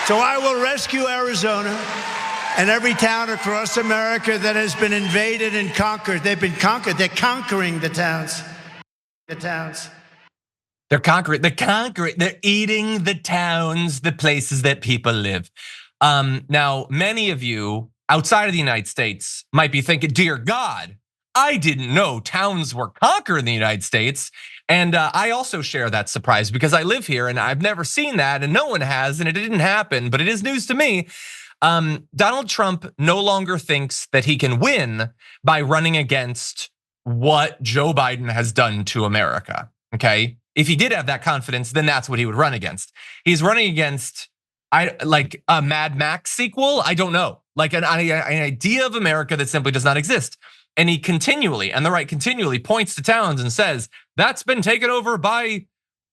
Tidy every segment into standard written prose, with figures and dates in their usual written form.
So I will rescue Arizona and every town across America that has been invaded and conquered. They've been conquered. They're conquering the towns. They're conquering. They're eating the towns, the places that people live. Now, many of you outside of the United States might be thinking, dear God, I didn't know towns were conquered in the United States. And I also share that surprise because I live here and I've never seen that and no one has and it didn't happen, but it is news to me. Donald Trump no longer thinks that he can win by running against what Joe Biden has done to America, okay? If he did have that confidence, then that's what he would run against. He's running against like a Mad Max sequel, I don't know. Like an idea of America that simply does not exist. And he continually, and the right continually points to towns and says, that's been taken over by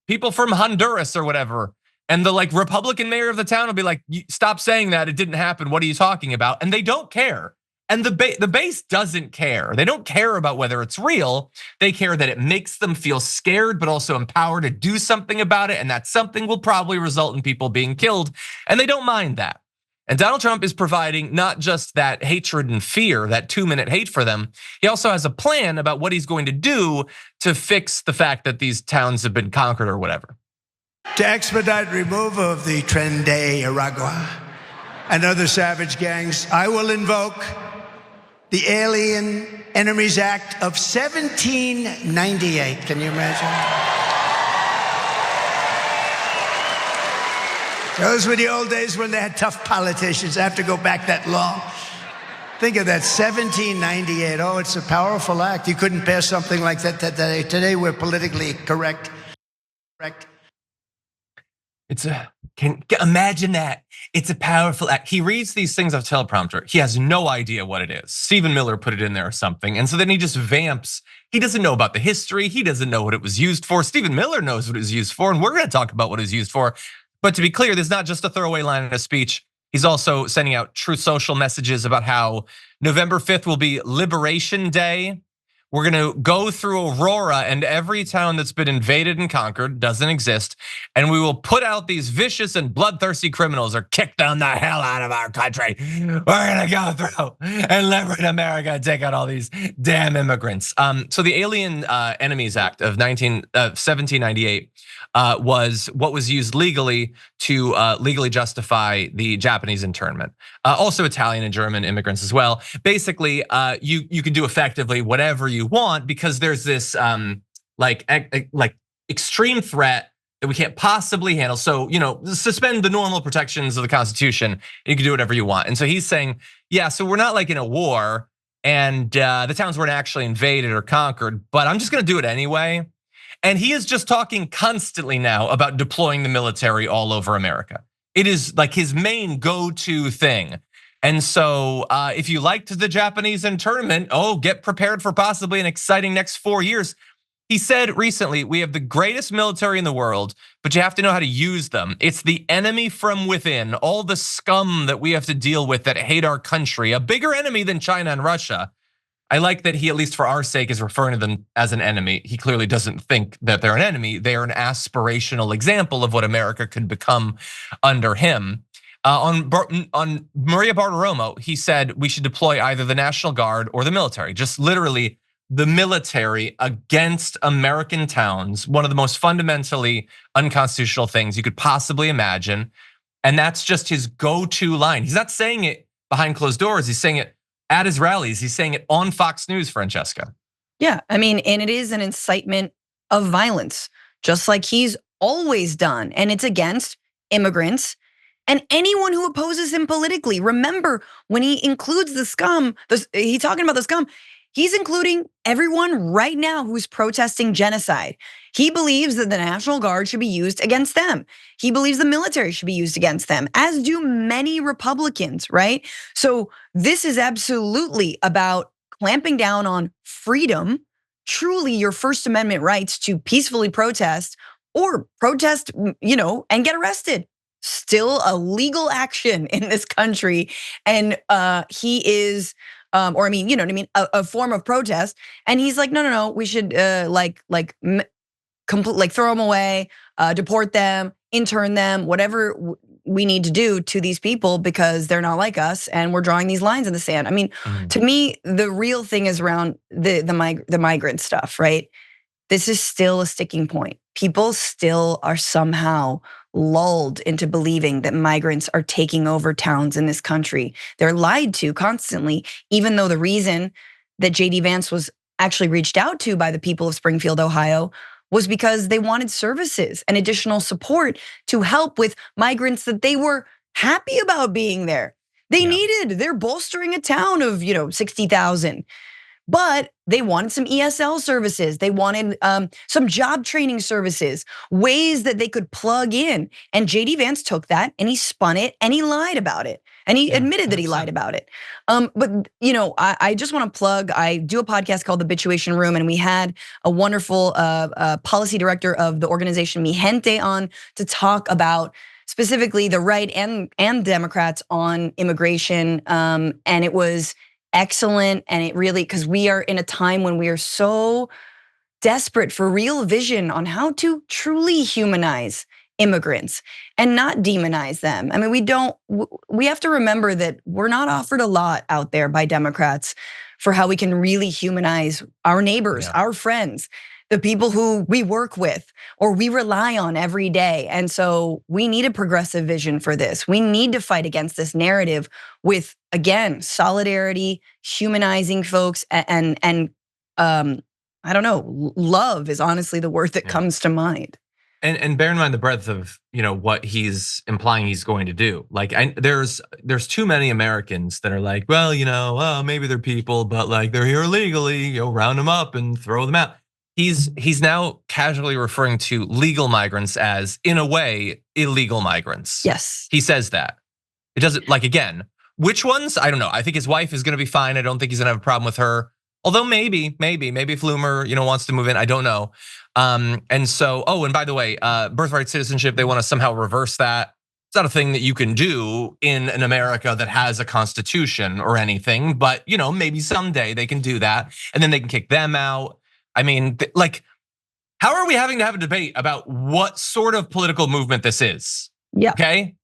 people from Honduras or whatever. And the like Republican mayor of the town will be like, stop saying that, it didn't happen, what are you talking about? And they don't care. And the base doesn't care. They don't care about whether it's real. They care that it makes them feel scared, but also empowered to do something about it. And that something will probably result in people being killed. And they don't mind that. And Donald Trump is providing not just that hatred and fear, that 2-minute hate for them. He also has a plan about what he's going to do to fix the fact that these towns have been conquered or whatever. To expedite removal of the Tren de Aragua and other savage gangs, I will invoke the Alien Enemies Act of 1798. Can you imagine? Those were the old days when they had tough politicians. I have to go back that long. Think of that, 1798. Oh, it's a powerful act. You couldn't pass something like that today. Today we're politically correct. Imagine that. It's a powerful act. He reads these things off teleprompter. He has no idea what it is. Stephen Miller put it in there or something. And so then he just vamps. He doesn't know about the history. He doesn't know what it was used for. Stephen Miller knows what it was used for. And we're going to talk about what it was used for. But to be clear, this is not just a throwaway line in a speech. He's also sending out Truth Social messages about how November 5th will be Liberation Day. We're gonna go through Aurora and every town that's been invaded and conquered, doesn't exist. And we will put out these vicious and bloodthirsty criminals or kick them the hell out of our country. We're gonna go through and liberate America and take out all these damn immigrants. So the Alien Enemies Act of 1798 was what was used legally to legally justify the Japanese internment. Also Italian and German immigrants as well. Basically, you can do effectively whatever you want because there's this like extreme threat that we can't possibly handle. So, suspend the normal protections of the Constitution and you can do whatever you want. And so he's saying, yeah, so we're not like in a war and the towns weren't actually invaded or conquered, but I'm just gonna do it anyway. And he is just talking constantly now about deploying the military all over America. It is like his main go-to thing. And so if you liked the Japanese internment, get prepared for possibly an exciting next 4 years. He said recently, we have the greatest military in the world, but you have to know how to use them. It's the enemy from within, all the scum that we have to deal with that hate our country, a bigger enemy than China and Russia. I like that he, at least for our sake, is referring to them as an enemy. He clearly doesn't think that they're an enemy. They are an aspirational example of what America could become under him. On Maria Bartiromo, he said we should deploy either the National Guard or the military, just literally the military against American towns, one of the most fundamentally unconstitutional things you could possibly imagine. And that's just his go-to line. He's not saying it behind closed doors, he's saying it at his rallies, he's saying it on Fox News, Francesca. Yeah, I mean, and it is an incitement of violence, just like he's always done. And it's against immigrants and anyone who opposes him politically. Remember, when he includes the scum, he's talking about the scum, he's including everyone right now who's protesting genocide. He believes that the National Guard should be used against them. He believes the military should be used against them, as do many Republicans, right? So this is absolutely about clamping down on freedom, truly your First Amendment rights to peacefully protest or protest, and get arrested. Still a legal action in this country. And he is, or I mean, you know what I mean, a form of protest. And he's like, no, we should throw them away, deport them, intern them, whatever we need to do to these people because they're not like us and we're drawing these lines in the sand. I mean, to me, the real thing is around the migrant stuff, right? This is still a sticking point. People still are somehow lulled into believing that migrants are taking over towns in this country. They're lied to constantly, even though the reason that JD Vance was actually reached out to by the people of Springfield, Ohio, was because they wanted services and additional support to help with migrants that they were happy about being there. They're bolstering a town of 60,000. But they wanted some ESL services. They wanted some job training services, ways that they could plug in. And JD Vance took that and he spun it and he lied about it. And he admitted that he lied about it. But I just want to plug, I do a podcast called The Bituation Room, and we had a wonderful policy director of the organization Mi Gente on to talk about specifically the right and Democrats on immigration. And it was excellent. And it really, because we are in a time when we are so desperate for real vision on how to truly humanize immigrants and not demonize them. I mean, we have to remember that we're not offered a lot out there by Democrats for how we can really humanize our neighbors, our friends, the people who we work with or we rely on every day. And so we need a progressive vision for this. We need to fight against this narrative with, again, solidarity, humanizing folks, and I don't know, love is honestly the word that comes to mind. And bear in mind the breadth of what he's implying he's going to do. Like there's too many Americans that are like, well, maybe they're people, but like they're here illegally, round them up and throw them out. He's now casually referring to legal migrants as, in a way, illegal migrants. Yes. He says that. It doesn't, like, again, which ones? I don't know. I think his wife is gonna be fine. I don't think he's gonna have a problem with her. Although maybe Flumer, wants to move in. I don't know. And so, and by the way, birthright citizenship, they want to somehow reverse that. It's not a thing that you can do in an America that has a constitution or anything, but maybe someday they can do that and then they can kick them out. I mean, like, how are we having to have a debate about what sort of political movement this is? Yeah. Okay.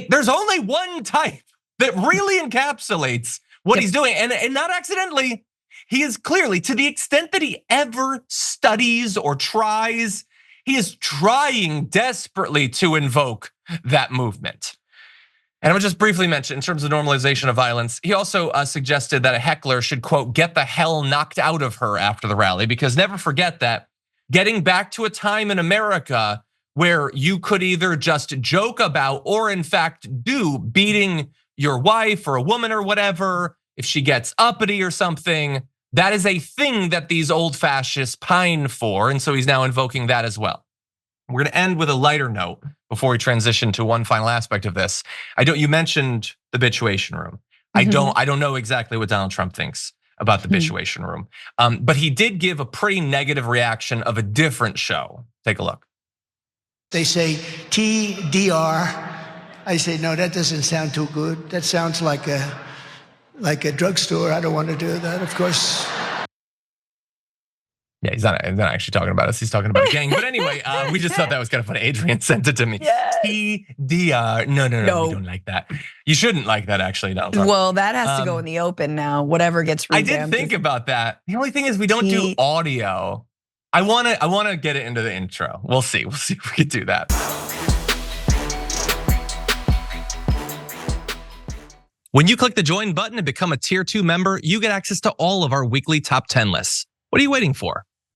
There's only one type that really encapsulates what he's doing, and not accidentally. He is clearly, to the extent that he ever studies or tries, he is trying desperately to invoke that movement. And I would just briefly mention, in terms of normalization of violence, he also suggested that a heckler should, quote, get the hell knocked out of her after the rally, because never forget that getting back to a time in America where you could either just joke about or in fact do beating your wife or a woman or whatever, if she gets uppity or something, that is a thing that these old fascists pine for. And so he's now invoking that as well. We're gonna end with a lighter note before we transition to one final aspect of this. You mentioned the Bituation Room. I don't know exactly what Donald Trump thinks about the Bituation Room. But he did give a pretty negative reaction of a different show. Take a look. They say TDR. I say, no, that doesn't sound too good. That sounds like a drugstore. I don't want to do that, of course. Yeah, he's not actually talking about us. He's talking about a gang. But anyway, we just thought that was kind of funny. Adrian sent it to me. Yes. TDR. No, we don't like that. You shouldn't like that, actually, Donald Trump. Well, that has to go in the open now. Whatever gets revamped. I did think about that. The only thing is we don't do audio. I want to get it into the intro. We'll see if we can do that. When you click the join button and become a tier 2 member, you get access to all of our weekly top 10 lists. What are you waiting for?